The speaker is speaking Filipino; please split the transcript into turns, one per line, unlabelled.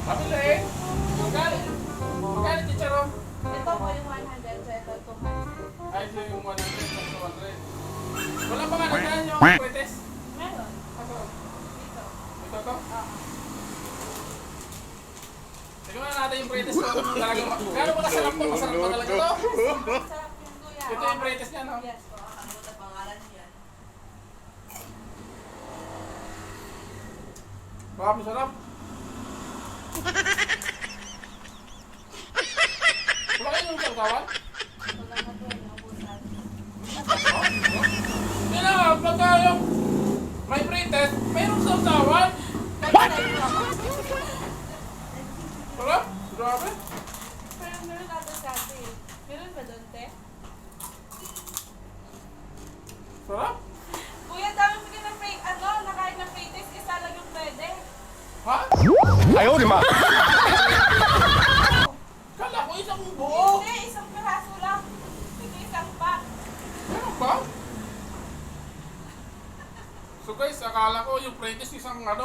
Mabili. Magkano? Magkano, chicharon?
Ito po yung 100, so ito 200.
Ay, ito yung 100 plus 200. Wala pa nga nagkaan yung pretes?
Meron.
Ako.
Dito.
Ito to?
Oo.
Tignan na natin yung pretes ko. Talagang gano'n ba kasarap to? Masarap ba talaga to?
Masarap yung kuya.
Ito yung pretes niya, no?
Yes po.
Ano na pangalan niya?
Baka masarap. Wala kayo yung kalkawan?
Wala na po yung ubusan.
Hindi na, pagka yung may pretes, mayroong sausawan.
Kaya tayo ako.
Sarap? Grabe.
Pero meron natin kasi. Meron ba doon, te?
Sarap?
Kuya, dami mo din ng fake, nakain ng fake taste, isa lang yung pwede.
Ha?
哎呦我的妈！
Kala ko isang buo.
Hindi, isang piraso lang. Ito isang pack.
Meron ba? So guys, akala ko yung pretes isang ano,